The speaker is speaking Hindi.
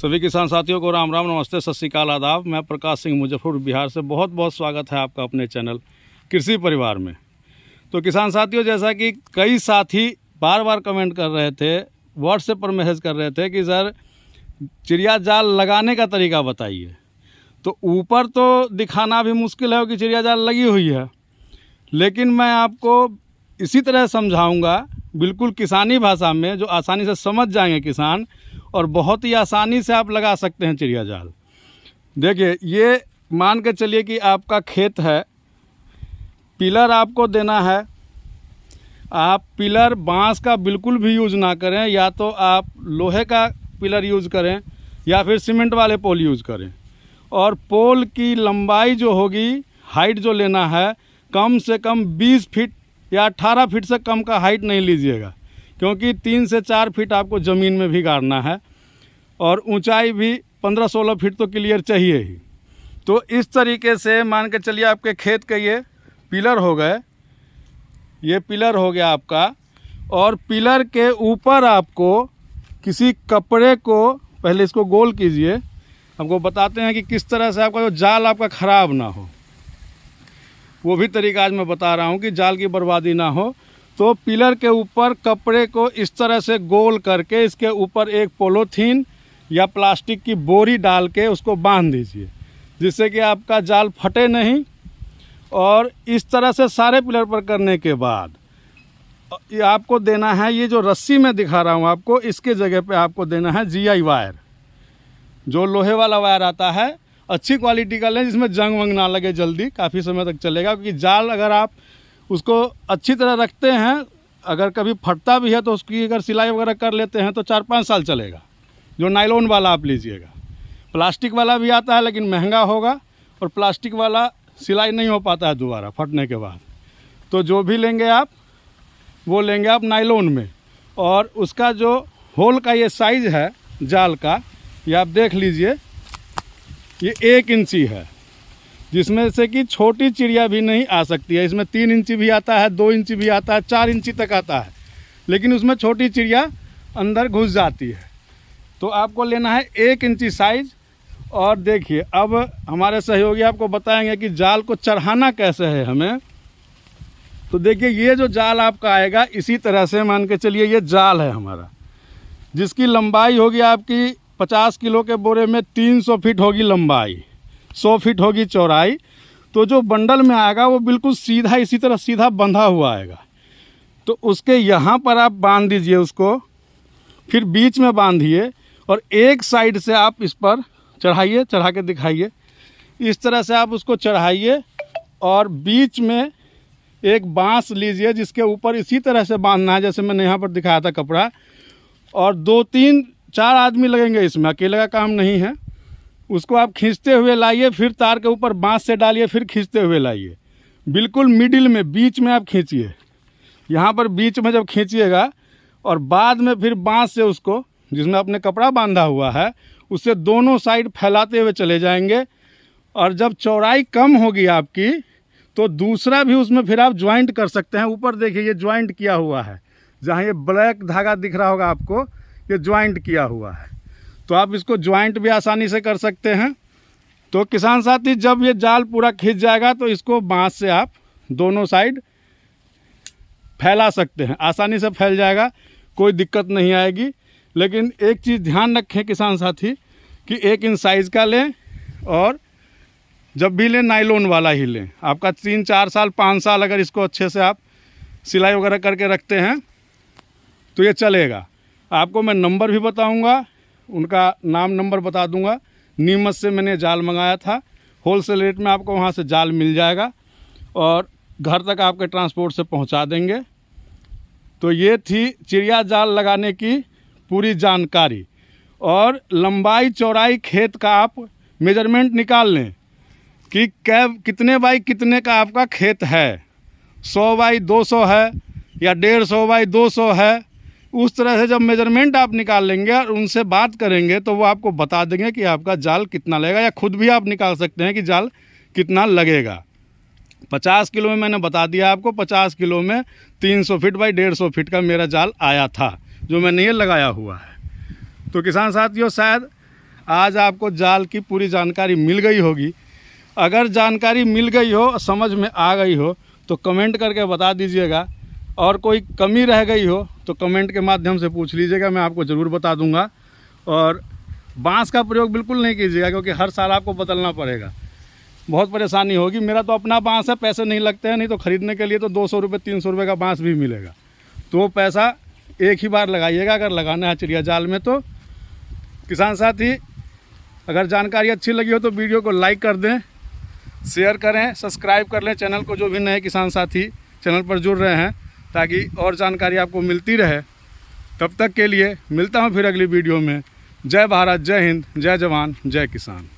सभी किसान साथियों को राम राम, नमस्ते, सत श्री अकाल, आदाब। मैं प्रकाश सिंह मुजफ्फरपुर बिहार से बहुत बहुत स्वागत है आपका अपने चैनल कृषि परिवार में। तो किसान साथियों, जैसा कि कई साथी बार बार कमेंट कर रहे थे, व्हाट्सएप पर मैसेज कर रहे थे कि सर चिड़िया जाल लगाने का तरीका बताइए। तो ऊपर तो दिखाना भी मुश्किल है कि चिड़िया जाल लगी हुई है, लेकिन मैं आपको इसी तरह समझाऊंगा बिल्कुल किसानी भाषा में, जो आसानी से समझ जाएंगे किसान, और बहुत ही आसानी से आप लगा सकते हैं चिड़िया जाल। देखिए, ये मान के चलिए कि आपका खेत है, पिलर आपको देना है। आप पिलर बांस का बिल्कुल भी यूज़ ना करें, या तो आप लोहे का पिलर यूज़ करें या फिर सीमेंट वाले पोल यूज़ करें। और पोल की लंबाई जो होगी, हाइट जो लेना है, कम से कम 20 फीट या 18 फीट से कम का हाइट नहीं लीजिएगा, क्योंकि 3 से 4 फीट आपको ज़मीन में भी गाड़ना है, और ऊंचाई भी 15-16 फीट तो क्लियर चाहिए ही। तो इस तरीके से मान के चलिए आपके खेत के ये पिलर हो गए, ये पिलर हो गया आपका। और पिलर के ऊपर आपको किसी कपड़े को, पहले इसको गोल कीजिए, हमको बताते हैं कि किस तरह से आपका जो जाल आपका ख़राब ना हो, वो भी तरीका आज मैं बता रहा हूँ कि जाल की बर्बादी ना हो। तो पिलर के ऊपर कपड़े को इस तरह से गोल करके इसके ऊपर एक पॉलीथीन या प्लास्टिक की बोरी डाल के उसको बांध दीजिए, जिससे कि आपका जाल फटे नहीं। और इस तरह से सारे पिलर पर करने के बाद ये आपको देना है, ये जो रस्सी मैं दिखा रहा हूँ आपको, इसके जगह पे आपको देना है GI वायर, जो लोहे वाला वायर आता है। अच्छी क्वालिटी का लें, जिसमें जंग वंग ना लगे, जल्दी काफ़ी समय तक चलेगा। क्योंकि जाल अगर आप उसको अच्छी तरह रखते हैं, अगर कभी फटता भी है तो उसकी अगर सिलाई वगैरह कर लेते हैं तो 4-5 साल चलेगा। जो नायलॉन वाला आप लीजिएगा, प्लास्टिक वाला भी आता है लेकिन महंगा होगा, और प्लास्टिक वाला सिलाई नहीं हो पाता है दोबारा फटने के बाद। तो जो भी लेंगे आप, वो लेंगे आप नायलॉन में। और उसका जो होल का ये साइज़ है जाल का, ये आप देख लीजिए, ये 1 इंची है, जिसमें से कि छोटी चिड़िया भी नहीं आ सकती है। इसमें 3 इंची भी आता है, 2 इंची भी आता है, 4 इंची तक आता है, लेकिन उसमें छोटी चिड़िया अंदर घुस जाती है। तो आपको लेना है 1 इंची साइज़। और देखिए, अब हमारे सहयोगी आपको बताएंगे कि जाल को चढ़ाना कैसे है हमें। तो देखिए, ये जो जाल आपका आएगा, इसी तरह से मान के चलिए ये जाल है हमारा, जिसकी लंबाई होगी आपकी 50 किलो के बोरे में 300 फीट होगी लंबाई, 100 फीट होगी चौड़ाई। तो जो बंडल में आएगा वो बिल्कुल सीधा, इसी तरह सीधा बंधा हुआ आएगा। तो उसके यहाँ पर आप बांध दीजिए उसको, फिर बीच में बांधिए, और एक साइड से आप इस पर चढ़ाइए, चढ़ा के दिखाइए। इस तरह से आप उसको चढ़ाइए, और बीच में एक बांस लीजिए, जिसके ऊपर इसी तरह से बांधना है जैसे मैंने यहाँ पर दिखाया था कपड़ा। और 2-3-4 आदमी लगेंगे इसमें, अकेले का काम नहीं है। उसको आप खींचते हुए लाइए, फिर तार के ऊपर बांस से डालिए, फिर खींचते हुए लाइए, बिल्कुल मिडिल में, बीच में आप खींचिए। यहाँ पर बीच में जब खींचिएगा, और बाद में फिर बांस से उसको, जिसमें आपने कपड़ा बांधा हुआ है, उससे दोनों साइड फैलाते हुए चले जाएंगे। और जब चौड़ाई कम होगी आपकी, तो दूसरा भी उसमें फिर आप ज्वाइंट कर सकते हैं। ऊपर देखिए, ये ज्वाइंट किया हुआ है, जहाँ ये ब्लैक धागा दिख रहा होगा आपको, ये ज्वाइंट किया हुआ है। तो आप इसको ज्वाइंट भी आसानी से कर सकते हैं। तो किसान साथी, जब ये जाल पूरा खींच जाएगा, तो इसको बांस से आप दोनों साइड फैला सकते हैं, आसानी से फैल जाएगा, कोई दिक्कत नहीं आएगी। लेकिन एक चीज़ ध्यान रखें किसान साथी, कि 1 इंच साइज़ का लें, और जब भी लें नायलॉन वाला ही लें। आपका 3-4 साल 5 साल अगर इसको अच्छे से आप सिलाई वगैरह करके रखते हैं तो ये चलेगा। आपको मैं नंबर भी बताऊंगा, उनका नाम नंबर बता दूंगा। नीमच से मैंने जाल मंगाया था, होलसेल रेट में आपको वहाँ से जाल मिल जाएगा, और घर तक आपके ट्रांसपोर्ट से पहुँचा देंगे। तो ये थी चिड़िया जाल लगाने की पूरी जानकारी। और लंबाई चौड़ाई खेत का आप मेजरमेंट निकाल लें कि कितने बाई कितने का आपका खेत है, 100 बाई 200 है या 150 बाई 200 है। उस तरह से जब मेजरमेंट आप निकाल लेंगे और उनसे बात करेंगे, तो वो आपको बता देंगे कि आपका जाल कितना लगेगा, या खुद भी आप निकाल सकते हैं कि जाल कितना लगेगा। 50 किलो में मैंने बता दिया आपको, 50 किलो में 300 फीट बाई 150 फीट का मेरा जाल आया था, जो मैंने ये लगाया हुआ है। तो किसान साथियों, शायद आज आपको जाल की पूरी जानकारी मिल गई होगी। अगर जानकारी मिल गई हो, समझ में आ गई हो तो कमेंट करके बता दीजिएगा, और कोई कमी रह गई हो तो कमेंट के माध्यम से पूछ लीजिएगा, मैं आपको ज़रूर बता दूंगा। और बांस का प्रयोग बिल्कुल नहीं कीजिएगा, क्योंकि हर साल आपको बदलना पड़ेगा, बहुत परेशानी होगी। मेरा तो अपना बांस है, पैसे नहीं लगते हैं, नहीं तो ख़रीदने के लिए तो 200 रुपये 300 रुपये का बांस भी मिलेगा। तो वो पैसा एक ही बार लगाइएगा अगर लगाना है चिड़िया जाल में। तो किसान साथी, अगर जानकारी अच्छी लगी हो तो वीडियो को लाइक कर दें, शेयर करें, सब्सक्राइब कर लें चैनल को, जो भी नए किसान साथी चैनल पर जुड़ रहे हैं, ताकि और जानकारी आपको मिलती रहे। तब तक के लिए मिलता हूँ फिर अगली वीडियो में। जय भारत, जय हिंद, जय जवान, जय किसान।